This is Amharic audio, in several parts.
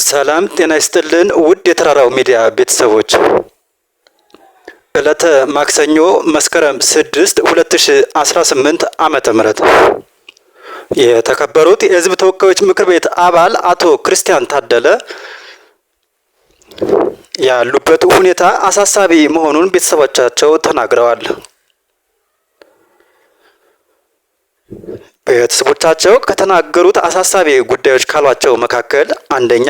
ሰላም ጤና ይስጥልን ውድ የተራራው ሚዲያ ቤተሰቦች፣ ዕለተ ማክሰኞ መስከረም 6 2018 ዓመተ ምህረት የተከበሩት የሕዝብ ተወካዮች ምክር ቤት አባል አቶ ክርስቲያን ታደለ ያሉበት ሁኔታ አሳሳቢ መሆኑን ቤተሰቦቻቸው ተናግረዋል። ቤተሰቦቻቸው ከተናገሩት አሳሳቢ ጉዳዮች ካሏቸው መካከል አንደኛ፣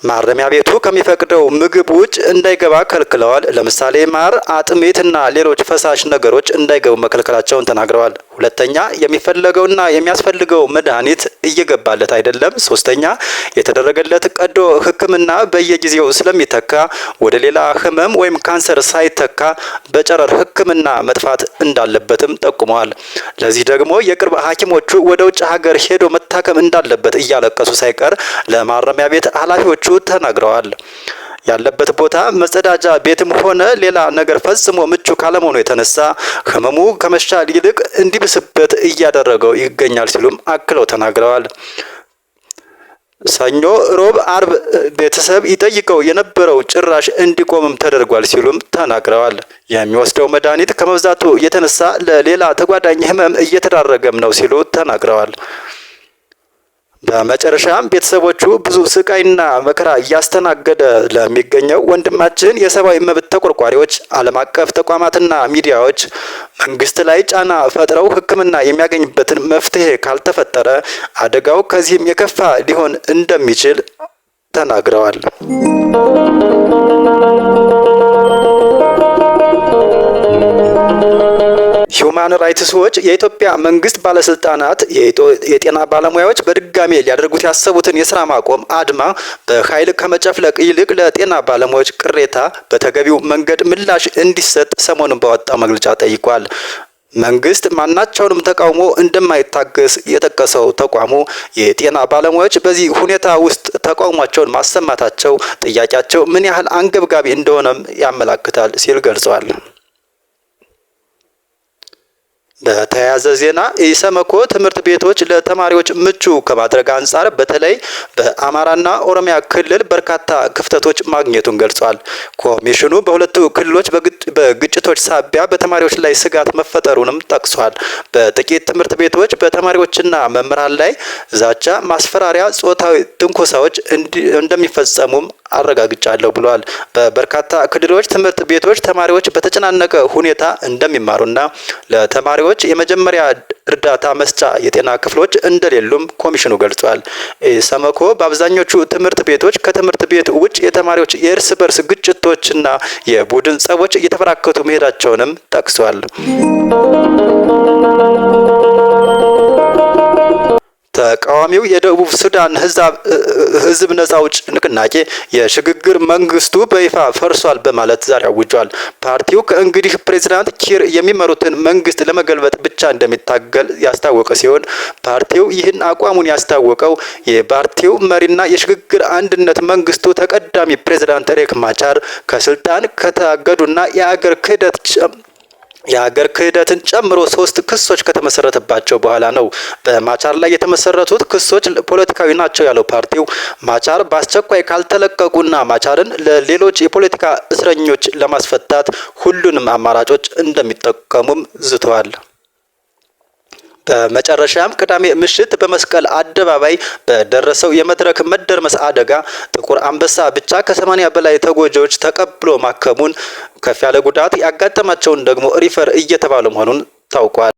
ማረሚያ ቤቱ ከሚፈቅደው ምግብ ውጭ እንዳይገባ ከልክለዋል። ለምሳሌ ማር፣ አጥሚትና ሌሎች ፈሳሽ ነገሮች እንዳይገቡ መከልከላቸውን ተናግረዋል። ሁለተኛ፣ የሚፈለገውና የሚያስፈልገው መድኃኒት እየገባለት አይደለም። ሶስተኛ፣ የተደረገለት ቀዶ ሕክምና በየጊዜው ስለሚተካ ወደ ሌላ ህመም ወይም ካንሰር ሳይተካ በጨረር ሕክምና መጥፋት እንዳለበትም ጠቁመዋል። ለዚህ ደግሞ የቅርብ ሐኪሞቹ ወደ ውጭ ሀገር ሄዶ መታከም እንዳለበት እያለቀሱ ሳይቀር ለማረሚያ ቤት ኃላፊዎቹ ተናግረዋል። ያለበት ቦታ መጸዳጃ ቤትም ሆነ ሌላ ነገር ፈጽሞ ምቹ ካለመሆኑ የተነሳ ህመሙ ከመሻል ይልቅ እንዲብስበት እያደረገው ይገኛል ሲሉም አክለው ተናግረዋል። ሰኞ፣ ሮብ፣ አርብ ቤተሰብ ይጠይቀው የነበረው ጭራሽ እንዲቆምም ተደርጓል ሲሉም ተናግረዋል። የሚወስደው መድኃኒት ከመብዛቱ የተነሳ ለሌላ ተጓዳኝ ህመም እየተዳረገም ነው ሲሉ ተናግረዋል። በመጨረሻም ቤተሰቦቹ ብዙ ስቃይና መከራ እያስተናገደ ለሚገኘው ወንድማችን የሰብአዊ መብት ተቆርቋሪዎች፣ ዓለም አቀፍ ተቋማትና ሚዲያዎች መንግስት ላይ ጫና ፈጥረው ሕክምና የሚያገኝበትን መፍትሄ ካልተፈጠረ አደጋው ከዚህም የከፋ ሊሆን እንደሚችል ተናግረዋል። ሁማን ራይትስ ዎች የኢትዮጵያ መንግስት ባለስልጣናት የጤና ባለሙያዎች በድጋሜ ሊያደርጉት ያሰቡትን የስራ ማቆም አድማ በኃይል ከመጨፍለቅ ይልቅ ለጤና ባለሙያዎች ቅሬታ በተገቢው መንገድ ምላሽ እንዲሰጥ ሰሞኑን ባወጣው መግለጫ ጠይቋል። መንግስት ማናቸውንም ተቃውሞ እንደማይታገስ የጠቀሰው ተቋሙ የጤና ባለሙያዎች በዚህ ሁኔታ ውስጥ ተቃውሟቸውን ማሰማታቸው ጥያቄያቸው ምን ያህል አንገብጋቢ እንደሆነም ያመላክታል ሲል ገልጸዋል። በተያያዘ ዜና ኢሰመኮ ትምህርት ቤቶች ለተማሪዎች ምቹ ከማድረግ አንጻር በተለይ በአማራና ኦሮሚያ ክልል በርካታ ክፍተቶች ማግኘቱን ገልጿል። ኮሚሽኑ በሁለቱ ክልሎች በግጭቶች ሳቢያ በተማሪዎች ላይ ስጋት መፈጠሩንም ጠቅሷል። በጥቂት ትምህርት ቤቶች በተማሪዎችና መምህራን ላይ ዛቻ፣ ማስፈራሪያ፣ ጾታዊ ትንኮሳዎች እንደሚፈጸሙም አረጋግጫለሁ ብሏል። በበርካታ ክልሎች ትምህርት ቤቶች ተማሪዎች በተጨናነቀ ሁኔታ እንደሚማሩና ለተማሪዎች የመጀመሪያ እርዳታ መስጫ የጤና ክፍሎች እንደሌሉም ኮሚሽኑ ገልጿል። ኢሰመኮ በአብዛኞቹ ትምህርት ቤቶች ከትምህርት ቤት ውጭ የተማሪዎች የእርስ በርስ ግጭቶችና የቡድን ጸቦች እየተበራከቱ መሄዳቸውንም ጠቅሷል። ተቃዋሚው የደቡብ ሱዳን ህዝብ ነጻ አውጪ ንቅናቄ የሽግግር መንግስቱ በይፋ ፈርሷል በማለት ዛሬ አውጇል። ፓርቲው ከእንግዲህ ፕሬዝዳንት ኪር የሚመሩትን መንግስት ለመገልበጥ ብቻ እንደሚታገል ያስታወቀ ሲሆን ፓርቲው ይህን አቋሙን ያስታወቀው የፓርቲው መሪና የሽግግር አንድነት መንግስቱ ተቀዳሚ ፕሬዝዳንት ሪክ ማቻር ከስልጣን ከታገዱና የሀገር ክህደትን ጨምሮ 3 ክሶች ከተመሰረተባቸው በኋላ ነው። በማቻር ላይ የተመሰረቱት ክሶች ፖለቲካዊ ናቸው ያለው ፓርቲው ማቻር በአስቸኳይ ካልተለቀቁና ማቻርን ለሌሎች የፖለቲካ እስረኞች ለማስፈታት ሁሉንም አማራጮች እንደሚጠቀሙም ዝተዋል። በመጨረሻም ቅዳሜ ምሽት በመስቀል አደባባይ በደረሰው የመድረክ መደርመስ አደጋ ጥቁር አንበሳ ብቻ ከ80 በላይ ተጎጂዎች ተቀብሎ ማከሙን፣ ከፍ ያለ ጉዳት ያጋጠማቸውን ደግሞ ሪፈር እየተባሉ መሆኑን ታውቋል።